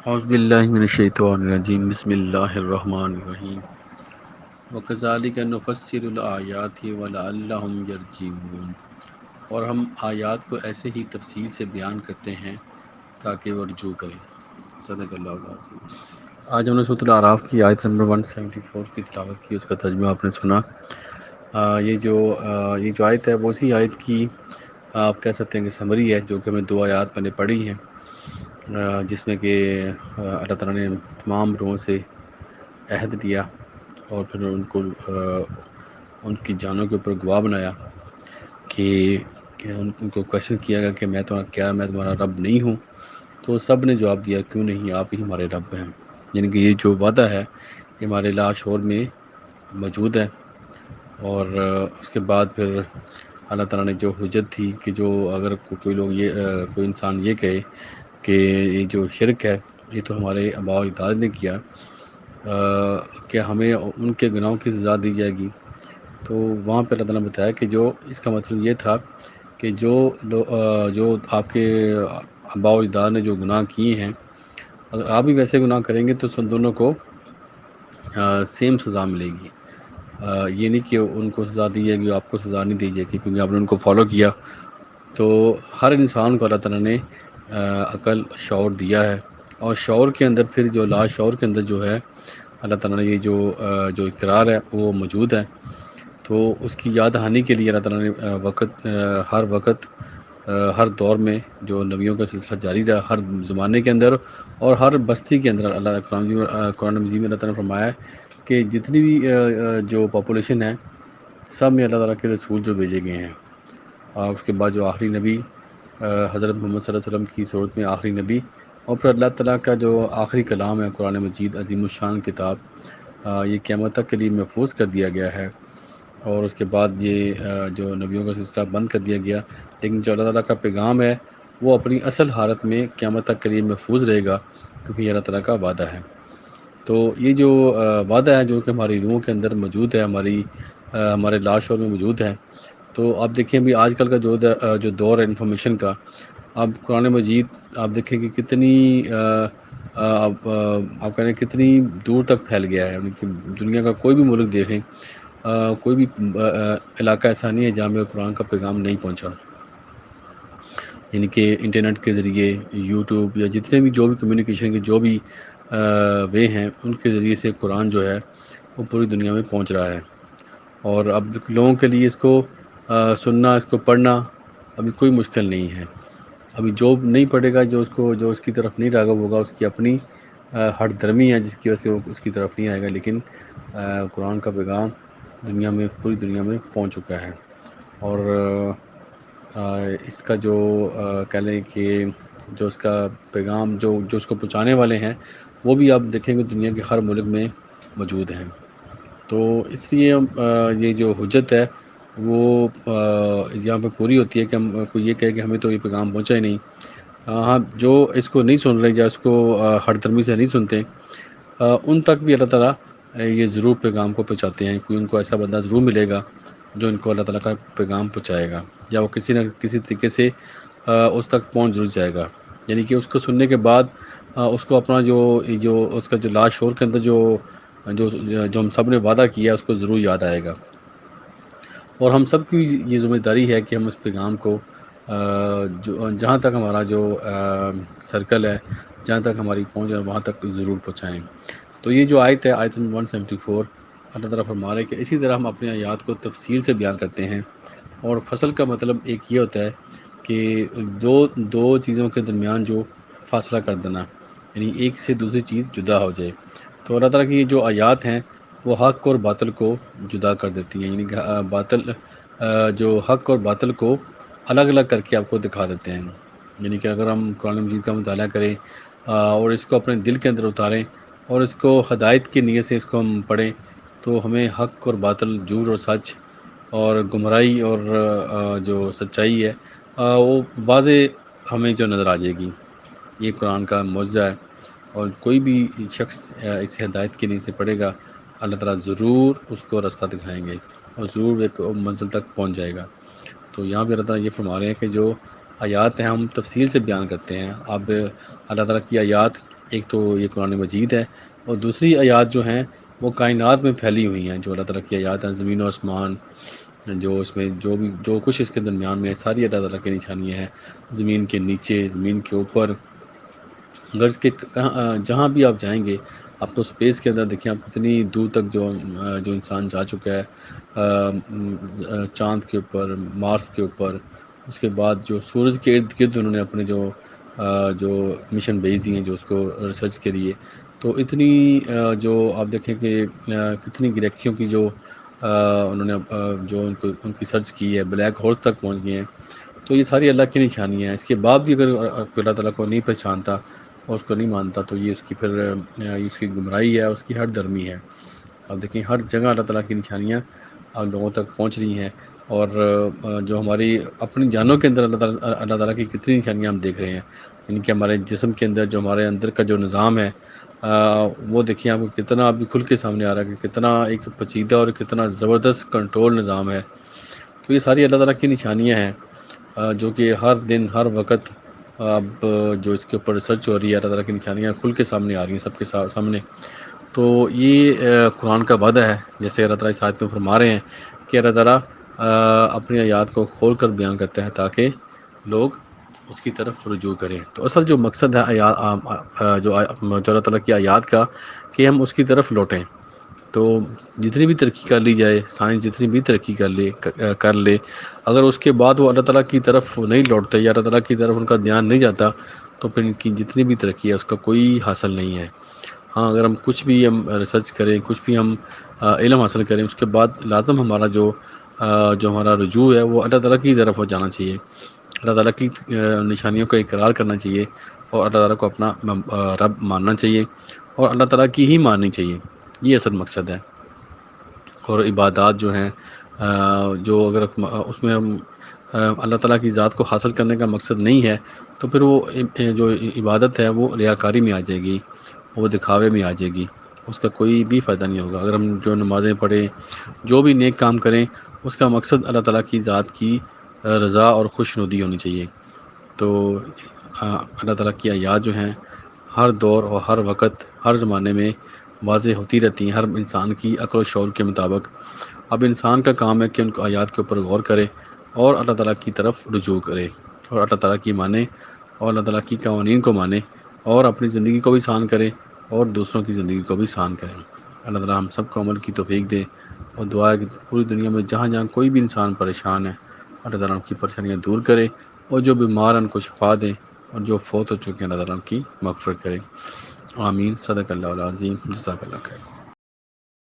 اعوذ باللہ من الشیطان الرجیم بسم اللہ الرحمن الرحیم وَكَذَلِكَ نُفَصِّلُ الْآيَاتِ وَلَعَلَّهُمْ يَرْجِعُونَ، اور ہم آیات کو ایسے ہی تفصیل سے بیان کرتے ہیں تاکہ وہ رجوع کریں۔ صدق اللہ العظیم۔ آج ہم نے سورۃ الاعراف کی آیت نمبر 174 کی تلاوت کی، اس کا ترجمہ آپ نے سنا۔ یہ جو آیت ہے وہ اسی آیت کی آپ کہہ سکتے ہیں کہ سمری ہے، جو کہ ہمیں دو آیات میں نے پڑھی ہیں، جس میں کہ اللہ تعالیٰ نے تمام لوگوں سے عہد لیا اور پھر ان کو ان کی جانوں کے اوپر گواہ بنایا کہ ان کو کویشچن کیا گیا کہ میں تمہارا رب نہیں ہوں؟ تو سب نے جواب دیا کیوں نہیں، آپ ہی ہمارے رب ہیں۔ یعنی کہ یہ جو وعدہ ہے یہ ہمارے لا شعور میں موجود ہے۔ اور اس کے بعد پھر اللہ تعالیٰ نے جو حجت تھی کہ جو اگر کوئی لوگ کوئی انسان یہ کہے کہ یہ جو شرک ہے یہ تو ہمارے آباء و اجداد نے کیا، کہ ہمیں ان کے گناہوں کی سزا دی جائے گی، تو وہاں پہ اللہ تعالیٰ نے بتایا کہ جو اس کا مطلب یہ تھا کہ جو آپ کے آباء و اجداد نے جو گناہ کیے ہیں، اگر آپ بھی ویسے گناہ کریں گے تو سن دونوں کو سیم سزا ملے گی۔ یہ نہیں کہ ان کو سزا دی جائے گی آپ کو سزا نہیں دی جائے گی کیونکہ آپ نے ان کو فالو کیا۔ تو ہر انسان کو اللہ تعالیٰ نے عقل شعور دیا ہے، اور شعور کے اندر پھر جو لا شعور کے اندر جو ہے اللہ تعالیٰ نے یہ جو اقرار ہے وہ موجود ہے۔ تو اس کی یاد دہانی کے لیے اللہ تعالیٰ نے ہر وقت ہر دور میں جو نبیوں کا سلسلہ جاری رہا، ہر زمانے کے اندر اور ہر بستی کے اندر، اللہ قرآن مجید میں اللہ تعالیٰ نے فرمایا ہے کہ جتنی بھی جو پاپولیشن ہے سب میں اللہ تعالیٰ کے رسول جو بھیجے گئے ہیں، اور اس کے بعد جو آخری نبی حضرت محمد صلی اللہ علیہ وسلم کی صورت میں آخری نبی، اور پھر اللہ تعالیٰ کا جو آخری کلام ہے قرآن مجید عظیم الشان کتاب، یہ قیامت تک کے لیے محفوظ کر دیا گیا ہے۔ اور اس کے بعد یہ جو نبیوں کا سلسلہ بند کر دیا گیا، لیکن جو اللہ تعالیٰ کا پیغام ہے وہ اپنی اصل حالت میں قیامت تک کے لیے محفوظ رہے گا، کیونکہ یہ اللہ تعالیٰ کا وعدہ ہے۔ تو یہ جو وعدہ ہے جو کہ ہماری روحوں کے اندر موجود ہے، ہمارے لا شعور میں موجود ہے۔ تو آپ دیکھیں بھی آج کل کا جو دور ہے انفارمیشن کا، اب قرآن مجید آپ دیکھیں کہ کتنی آپ کہہ رہے ہیں کتنی دور تک پھیل گیا ہے، یعنی کہ دنیا کا کوئی بھی ملک دیکھیں، کوئی بھی علاقہ ایسا نہیں ہے جہاں میں قرآن کا پیغام نہیں پہنچا۔ یعنی کہ انٹرنیٹ کے ذریعے، یوٹیوب یا جتنے بھی جو بھی کمیونیکیشن کے جو بھی وے ہیں، ان کے ذریعے سے قرآن جو ہے وہ پوری دنیا میں پہنچ رہا ہے۔ اور اب لوگوں کے لیے اس کو سننا، اس کو پڑھنا ابھی کوئی مشکل نہیں ہے۔ ابھی جو نہیں پڑھے گا، جو اس کی طرف نہیں راغب ہوگا، اس کی اپنی ہٹ درمی ہے جس کی وجہ سے وہ اس کی طرف نہیں آئے گا، لیکن قرآن کا پیغام پوری دنیا میں پہنچ چکا ہے۔ اور اس کا جو کہہ لیں کہ جو اس کا پیغام جو اس کو پہنچانے والے ہیں وہ بھی آپ دیکھیں گے دنیا کے ہر ملک میں موجود ہیں۔ تو اس لیے یہ جو حجت ہے وہ یہاں پہ پوری ہوتی ہے کہ ہم کوئی یہ کہے کہ ہمیں تو یہ پیغام پہنچا ہی نہیں۔ ہاں، جو اس کو نہیں سن رہے یا اس کو ہر درمی سے نہیں سنتے، ان تک بھی اللہ تعالیٰ یہ ضرور پیغام کو پہنچاتے ہیں۔ کوئی ان کو ایسا بندہ ضرور ملے گا جو ان کو اللہ تعالیٰ کا پیغام پہنچائے گا، یا وہ کسی نہ کسی طریقے سے اس تک پہنچ ضرور جائے گا۔ یعنی کہ اس کو سننے کے بعد اس کو اپنا جو اس کا جو لا شعور کے اندر جو ہم سب نے وعدہ کیا اس کو ضرور یاد آئے گا۔ اور ہم سب کی یہ ذمہ داری ہے کہ ہم اس پیغام کو جہاں تک ہمارا جو سرکل ہے، جہاں تک ہماری پہنچ ہے، وہاں تک ضرور پہنچائیں۔ تو یہ جو آیت ہے، آیت 174، اللہ تعالیٰ فرما رہے ہیں کہ اسی طرح ہم اپنے آیات کو تفصیل سے بیان کرتے ہیں۔ اور فصل کا مطلب ایک یہ ہوتا ہے کہ دو چیزوں کے درمیان جو فاصلہ کر دینا، یعنی ایک سے دوسری چیز جدا ہو جائے۔ تو اللہ تعالیٰ کی یہ جو آیات ہیں وہ حق اور باطل کو جدا کر دیتی ہیں، یعنی کہ جو حق اور باطل کو الگ الگ کر کے آپ کو دکھا دیتے ہیں۔ یعنی کہ اگر ہم قرآن مجید کا مطالعہ کریں اور اس کو اپنے دل کے اندر اتاریں اور اس کو ہدایت کی نیت سے اس کو ہم پڑھیں، تو ہمیں حق اور باطل، جھوٹ اور سچ، اور گمراہی اور جو سچائی ہے وہ واضح ہمیں جو نظر آ جائے گی۔ یہ قرآن کا معجزہ ہے، اور کوئی بھی شخص اس ہدایت کے نیت سے پڑھے گا، اللہ تعالیٰ ضرور اس کو راستہ دکھائیں گے اور ضرور ایک منزل تک پہنچ جائے گا۔ تو یہاں پہ اللہ تعالیٰ یہ فرما رہے ہیں کہ جو آیات ہیں ہم تفصیل سے بیان کرتے ہیں۔ اب اللہ تعالیٰ کی آیات ایک تو یہ قرآن مجید ہے، اور دوسری آیات جو ہیں وہ کائنات میں پھیلی ہوئی ہیں، جو اللہ تعالیٰ کی آیات ہیں، زمین و آسمان، جو اس میں جو کچھ اس کے درمیان میں ساری اللہ تعالیٰ کی نشانیاں ہیں، زمین کے نیچے، زمین کے اوپر، اگر اس کے جہاں بھی آپ جائیں گے، آپ تو اسپیس کے اندر دیکھیں، آپ کتنی دور تک جو انسان جا چکا ہے، چاند کے اوپر، مارس کے اوپر، اس کے بعد جو سورج کے ارد گرد انہوں نے اپنے جو مشن بھیج دیے ہیں، جو اس کو ریسرچ کے لیے، تو اتنی جو آپ دیکھیں کہ کتنی گلیکسیوں کی جو انہوں نے جو ان کی سرچ کی ہے، بلیک ہولز تک پہنچ گئے ہیں، تو یہ ساری اللہ کی نشانیاں ہیں۔ اس کے بعد بھی اگر اللہ تعالیٰ کو نہیں پہچانتا اور اس کو نہیں مانتا، تو یہ اس کی پھر اس کی گمراہی ہے، اس کی ہر درمی ہے۔ اب دیکھیں ہر جگہ اللہ تعالیٰ کی نشانیاں لوگوں تک پہنچ رہی ہیں، اور جو ہماری اپنی جانوں کے اندر اللہ تعالیٰ کی کتنی نشانیاں ہم دیکھ رہے ہیں، یعنی کہ ہمارے جسم کے اندر جو ہمارے اندر کا جو نظام ہے، وہ دیکھیں آپ کو کتنا ابھی کھل کے سامنے آ رہا ہے کہ کتنا ایک پیچیدہ اور کتنا زبردست کنٹرول نظام ہے۔ تو یہ ساری اللہ تعالیٰ کی نشانیاں ہیں، جو کہ ہر دن ہر وقت اب جو اس کے اوپر ریسرچ ہو رہی ہے، اللہ تعالیٰ کی نشانیاں کھل کے سامنے آ رہی ہیں سب کے سامنے۔ تو یہ قرآن کا وعدہ ہے، جیسے اللہ تعالیٰ اس آیت میں فرما رہے ہیں کہ اللہ تعالیٰ اپنی آیات کو کھول کر بیان کرتا ہے تاکہ لوگ اس کی طرف رجوع کریں۔ تو اصل جو مقصد ہے جو اللہ تعالیٰ کی آیات کا، کہ ہم اس کی طرف لوٹیں۔ تو جتنی بھی ترقی کر لی جائے، سائنس جتنی بھی ترقی کر لے، اگر اس کے بعد وہ اللہ تعالیٰ کی طرف نہیں لوٹتے یا اللہ تعالیٰ کی طرف ان کا دھیان نہیں جاتا، تو پھر ان کی جتنی بھی ترقی ہے اس کا کوئی حاصل نہیں ہے۔ ہاں، اگر ہم کچھ بھی ہم ریسرچ کریں، کچھ بھی ہم علم حاصل کریں، اس کے بعد لازم ہمارا جو ہمارا رجوع ہے وہ اللہ تعالیٰ کی طرف ہو جانا چاہیے، اللہ تعالیٰ کی نشانیوں کا اقرار کرنا چاہیے، اور اللہ تعالیٰ کو اپنا رب ماننا چاہیے، اور اللہ تعالیٰ کی ہی ماننی چاہیے۔ یہ اصل مقصد ہے۔ اور عبادات جو ہیں، جو اگر اس میں ہم اللہ تعالیٰ کی ذات کو حاصل کرنے کا مقصد نہیں ہے، تو پھر وہ جو عبادت ہے وہ ریاکاری میں آ جائے گی، وہ دکھاوے میں آ جائے گی، اس کا کوئی بھی فائدہ نہیں ہوگا۔ اگر ہم جو نمازیں پڑھیں، جو بھی نیک کام کریں، اس کا مقصد اللہ تعالیٰ کی ذات کی رضا اور خوشنودی ہونی چاہیے۔ تو اللہ تعالیٰ کی آیات جو ہیں ہر دور اور ہر وقت، ہر زمانے میں واضح ہوتی رہتی ہیں، ہر انسان کی عقل و شعور کے مطابق۔ اب انسان کا کام ہے کہ ان کو آیات کے اوپر غور کرے اور اللہ تعالیٰ کی طرف رجوع کرے، اور اللہ تعالیٰ کی مانے، اور اللہ تعالیٰ کی قوانین کو مانے، اور اپنی زندگی کو بھی آسان کرے اور دوسروں کی زندگی کو بھی آسان کریں۔ اللہ تعالیٰ ہم سب کو عمل کی توفیق دے، اور دعا ہے کہ پوری دنیا میں جہاں جہاں کوئی بھی انسان پریشان ہے، اللہ تعالیٰ ان کی پریشانیاں دور کرے، اور جو بیمار ہیں ان کو شفا دے، اور جو فوت ہو چکے ہیں اللہ تعالیٰ ان کی مغفرت کرے۔ آمین۔ صدق اللہ العظیم۔ جزاک اللہ خیر۔